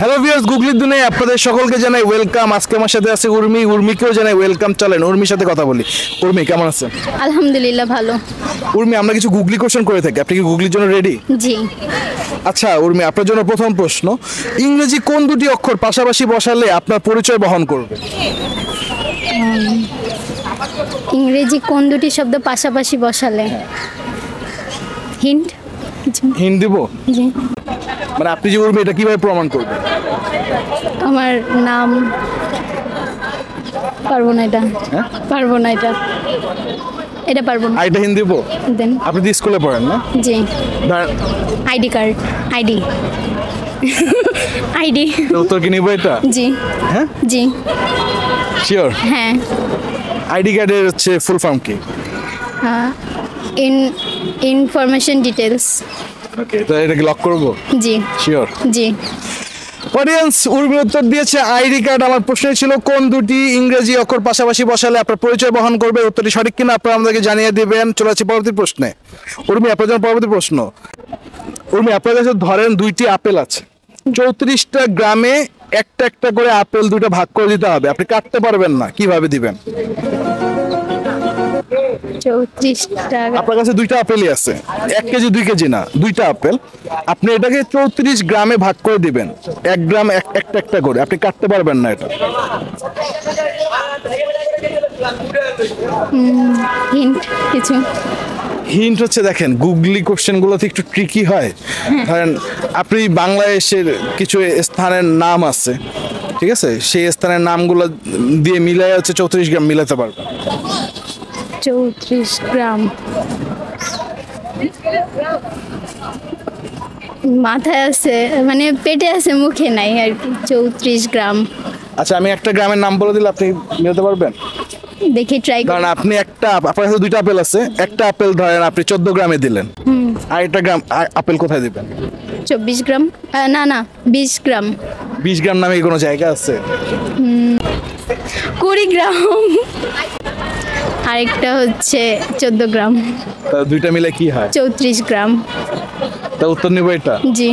Hello viewers, গুগলির দুনিয়ায় আপনাদের সকলকে জানাই ওয়েলকাম। আজকে আমার সাথে আছে উর্মি, উর্মিকেও জানাই ওয়েলকাম। চলেন উর্মির সাথে কথা বলি। উর্মি কেমন আছেন? আলহামদুলিল্লাহ ভালো। উর্মি, আমরা কিছু গুগলি কোশ্চেন করে থাকি, আপনি কি গুগলির জন্য রেডি? জি। আচ্ছা উর্মি, আপনার জন্য প্রথম প্রশ্ন, ইংরেজি কোন দুটি অক্ষর পাশাপাশি বসালে আপনার পরিচয় বহন করবে? ইংরেজি কোন দুটি শব্দ পাশাপাশি বসালে? হিন্ট। হিন্ট দিব? জি। মানে আপনি যে উর্মি, এটা কিভাবে প্রমাণ করবেন? আমার নাম। পারবো না এটা। হ্যাঁ? পারবো না এটা। এটা পারবো না। আইটা হিন্ট দিব? দেন। আপনি তো স্কুলে পড়েন না? জি। ধরেন, আইডি কার্ড। আইডি। আইডি। উত্তর কি নিব এটা? জি। হ্যাঁ, জি। শিওর? হ্যাঁ। আইডি কার্ডের হচ্ছে ফুল ফর্ম কি? Information details. ওকে, তো এটা কি লক করব? জি। শিওর? জি। অডিয়েন্স, উর্মি উত্তর দিয়েছে আইডি কার্ড। আমার প্রশ্ন ছিল কোন দুটি ইংরেজি অক্ষর পাশাপাশি বসালে আপনার পরিচয় বহন করবে। উত্তরটি সঠিক কিনা আপনারা আমাদেরকে জানিয়ে দিবেন। চলে যাচ্ছি পরবর্তী প্রশ্নে। উর্মি, আপনার জন্য পরবর্তী প্রশ্ন। উর্মি, আপনার কাছে ধরেন দুইটি আপেল আছে, 34টা গ্রামে একটা একটা করে আপেল দুইটা ভাগ করে দিতে হবে, আপনি কাটতে পারবেন না, কিভাবে দিবেন? 34 টাকা। আপনার কাছে দুইটা আপেলই আছে, 1 কেজি 2 কেজি না, দুইটা আপেল। আপনি এটাকে 34 গ্রামে ভাগ করে দিবেন, 1 গ্রাম একটা একটা করে, আপনি কাটতে পারবেন না এটা। হিন্ট কিছু। হিন্ট হচ্ছে, দেখেন গুগলি কোশ্চেন গুলোতে একটু ট্রিকি হয়। ধরেন আপনি বাংলাদেশের কিছু স্থানের নাম আছে, ঠিক আছে, সেই স্থানের নামগুলো দিয়ে মিলাই হচ্ছে 34 গ্রাম মিলাতে পারবেন। 34 গ্রাম। মাথায় আছে, মানে পেটে আছে, মুখে নাই আর কি। 34 গ্রাম। আচ্ছা, আমি একটা গ্রামের নাম বলে দিলে আপনি মিলাতে পারবেন? দেখি ট্রাই কারণ আপনি আপনার কাছে দুইটা আপেল আছে, একটা আপেল ধরেন আপনি 14 গ্রামে দিলেন, আর একটা গ্রাম আপেল কোথায় দিবেন? 24 গ্রাম। না না, 20 গ্রাম। 20 গ্রাম নামে কোনো জায়গা আছে? 20 গ্রাম। আরেকটা হচ্ছে 14 গ্রাম। তা দুইটা মিলে কি হয়? 34 গ্রাম। তা উত্তর নিব এটা? জি।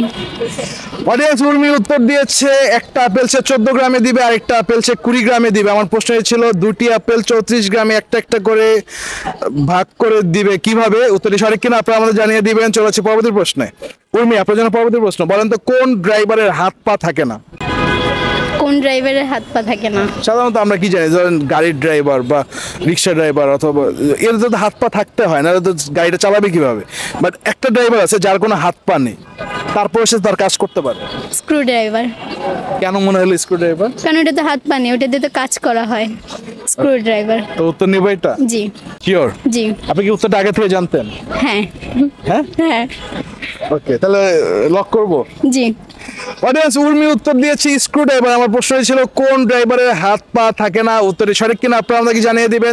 অডিয়েন্স, উর্মি উত্তর দিয়েছে একটা আপেল সে 14 গ্রামে দিবে, আর একটা আপেল সে 20 গ্রামে দিবে। আমার প্রশ্ন ছিল দুটি আপেল 34 গ্রামে একটা একটা করে ভাগ করে দিবে কিভাবে। উত্তরটি সঠিক কিনা আপনারা আমাদের জানিয়ে দিবেন। চলেছে পরবর্তী প্রশ্নে। উর্মি, আপনার জন্য পরবর্তী প্রশ্ন, বলেন তো কোন ড্রাইভারের হাত পা থাকে না? কোন ড্রাইভারের হাত পা থাকে না? সাধারণত আমরা কি জানি, ধরেন গাড়ির ড্রাইভার বা রিক্সা ড্রাইভার, অথবা এর যদি হাত পা থাকতে হয় না তো গাড়িটা চালাবে কিভাবে? বাট একটা ড্রাইভার আছে যার কোনো হাত পা নেই, তারপরে সে তার কাজ করতে পারে। Screw driver. কেন মনে হলো স্ক্রু ড্রাইভার? কারণ ওটা তো হাত পা নেই, ওটা দিয়ে তো কাজ করা হয়। Screw driver. তো উত্তর নিব এটা? জি। শিওর? জি। আপনি কি উত্তরটা আগে থেকে জানতেন? হ্যাঁ। হ্যাঁ, হ্যাঁ। ওকে, তাহলে লক করব। জি। অডিয়েন্স, উর্মি উত্তর দিয়েছি স্ক্রু ড্রাইভার। আমার প্রশ্ন ছিল কোন ড্রাইভারের হাত পা থাকে না। উত্তরটি সঠিক কিনা আপনারা আমাদেরকে জানিয়ে দিবেন।